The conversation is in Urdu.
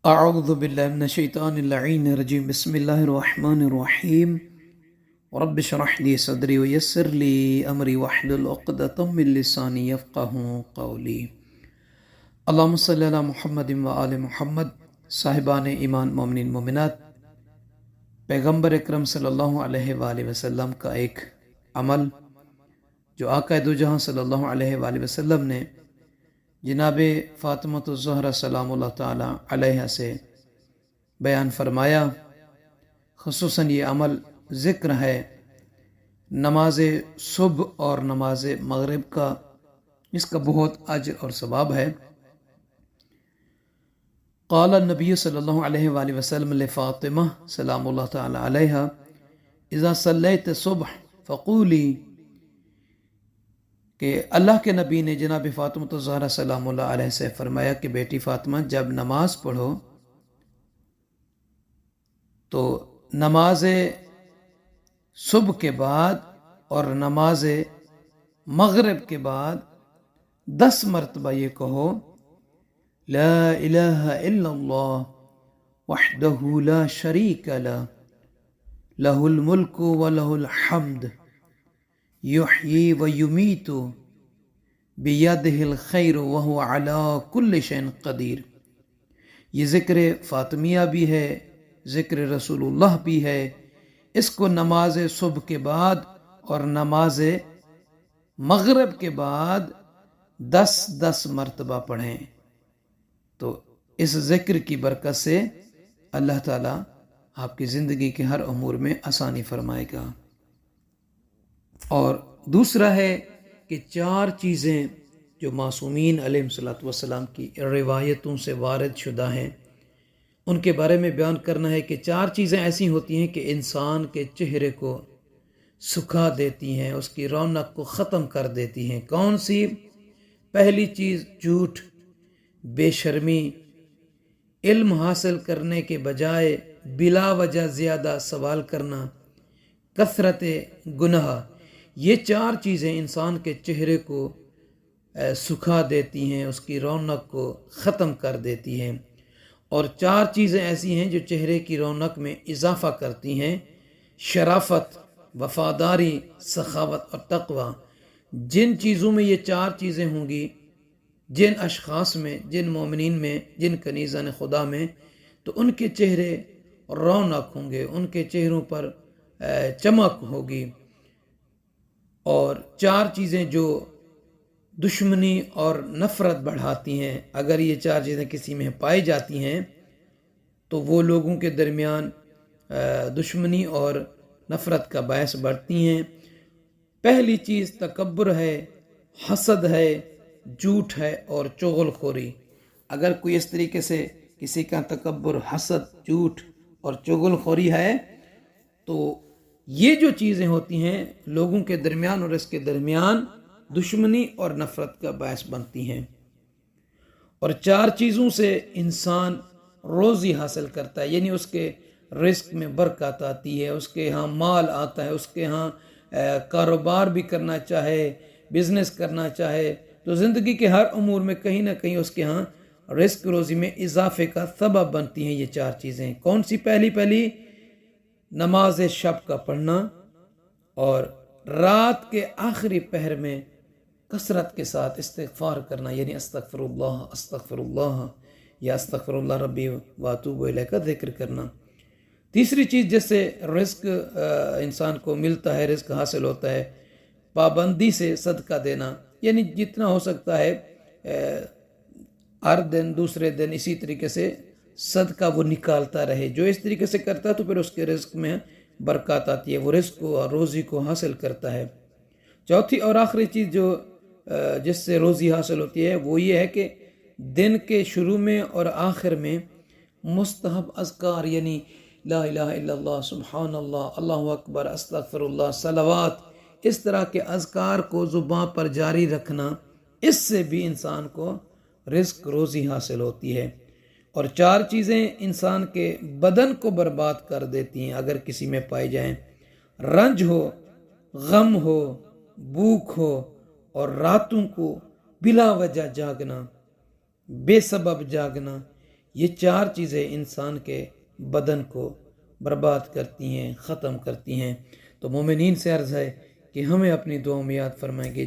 اعوذ باللہ من الشیطان اللعین الرجیم بسم اللہ الرحمن الرحیم رب اشرح لی صدری ویسر لی امری واحلل عقدۃ من لسانی یفقہوا قولی۔ اللہم صلی علی محمد وآل محمد۔ صاحبان ایمان مومنین مومنات، پیغمبر اکرم صلی اللہ علیہ وآلہ وسلم کا ایک عمل جو آقا دو جہاں صلی اللہ علیہ وآلہ وسلم نے جناب فاطمہ الزہرا سلام اللہ تعالی علیہ سے بیان فرمایا، خصوصاً یہ عمل ذکر ہے نماز صبح اور نماز مغرب کا، اس کا بہت اجر اور ثواب ہے۔ قال النبی صلی اللہ علیہ وآلہ وسلم لفاطمہ سلام اللہ تعالی علیہ اذا صلیت صبح فقولی، کہ اللہ کے نبی نے جناب فاطمہ الزہرا سلام اللہ علیہ سے فرمایا کہ بیٹی فاطمہ جب نماز پڑھو تو نماز صبح کے بعد اور نماز مغرب کے بعد 10 مرتبہ یہ کہو، لا الہ الا اللہ وحدہ لا شریک لہ لہ الملک ولہ الحمد یحیی و یمیت بیدہ الخیر وہو علی کل شیء قدیر۔ یہ ذکر فاطمیہ بھی ہے، ذکر رسول اللہ بھی ہے۔ اس کو نماز صبح کے بعد اور نماز مغرب کے بعد 10 مرتبہ پڑھیں تو اس ذکر کی برکت سے اللہ تعالیٰ آپ کی زندگی کے ہر امور میں آسانی فرمائے گا۔ اور دوسرا ہے کہ 4 چیزیں جو معصومین علیہ السلام کی روایتوں سے وارد شدہ ہیں ان کے بارے میں بیان کرنا ہے کہ 4 چیزیں ایسی ہوتی ہیں کہ انسان کے چہرے کو سکھا دیتی ہیں، اس کی رونق کو ختم کر دیتی ہیں۔ کون سی؟ پہلی چیز جھوٹ، بے شرمی، علم حاصل کرنے کے بجائے بلا وجہ زیادہ سوال کرنا، کثرت گناہ۔ یہ 4 چیزیں انسان کے چہرے کو سکھا دیتی ہیں، اس کی رونق کو ختم کر دیتی ہیں۔ اور 4 چیزیں ایسی ہیں جو چہرے کی رونق میں اضافہ کرتی ہیں: شرافت، وفاداری، سخاوت اور تقوی۔ جن چیزوں میں یہ 4 چیزیں ہوں گی، جن اشخاص میں، جن مومنین میں، جن کنیزان خدا میں، تو ان کے چہرے رونق ہوں گے، ان کے چہروں پر چمک ہوگی۔ اور 4 چیزیں جو دشمنی اور نفرت بڑھاتی ہیں، اگر یہ 4 چیزیں کسی میں پائی جاتی ہیں تو وہ لوگوں کے درمیان دشمنی اور نفرت کا باعث بڑھتی ہیں۔ پہلی چیز تکبر ہے، حسد ہے، جھوٹ ہے اور چغل خوری۔ اگر کوئی اس طریقے سے کسی کا تکبر، حسد، جھوٹ اور چغل خوری ہے تو یہ جو چیزیں ہوتی ہیں لوگوں کے درمیان اور اس کے درمیان دشمنی اور نفرت کا باعث بنتی ہیں۔ اور 4 چیزوں سے انسان روزی حاصل کرتا ہے، یعنی اس کے رزق میں برکت آتی ہے، اس کے ہاں مال آتا ہے، اس کے ہاں کاروبار بھی کرنا چاہے، بزنس کرنا چاہے تو زندگی کے ہر امور میں کہیں نہ کہیں اس کے ہاں رزق روزی میں اضافے کا سبب بنتی ہیں یہ 4 چیزیں۔ کون سی؟ پہلی نماز شب کا پڑھنا اور رات کے آخری پہر میں کثرت کے ساتھ استغفار کرنا، یعنی استغفر اللہ یا استغفر اللہ ربی واتوب الیہ کا ذکر کرنا۔ تیسری چیز جس سے رزق انسان کو ملتا ہے، رزق حاصل ہوتا ہے، پابندی سے صدقہ دینا، یعنی جتنا ہو سکتا ہے ہر دن، دوسرے دن اسی طریقے سے صدقہ وہ نکالتا رہے۔ جو اس طریقے سے کرتا ہے تو پھر اس کے رزق میں برکات آتی ہے، وہ رزق کو اور روزی کو حاصل کرتا ہے۔ چوتھی اور آخری چیز جو جس سے روزی حاصل ہوتی ہے وہ یہ ہے کہ دن کے شروع میں اور آخر میں مستحب اذکار، یعنی لا الہ الا اللہ، سبحان اللہ، اللہ اکبر، استغفر اللہ، صلوات، اس طرح کے اذکار کو زبان پر جاری رکھنا، اس سے بھی انسان کو رزق روزی حاصل ہوتی ہے۔ اور 4 چیزیں انسان کے بدن کو برباد کر دیتی ہیں اگر کسی میں پائی جائیں: رنج ہو، غم ہو، بھوک ہو اور راتوں کو بلا وجہ جاگنا، بے سبب جاگنا۔ یہ 4 چیزیں انسان کے بدن کو برباد کرتی ہیں، ختم کرتی ہیں۔ تو مومنین سے عرض ہے کہ ہمیں اپنی دعاؤں میں یاد فرمائیں گے۔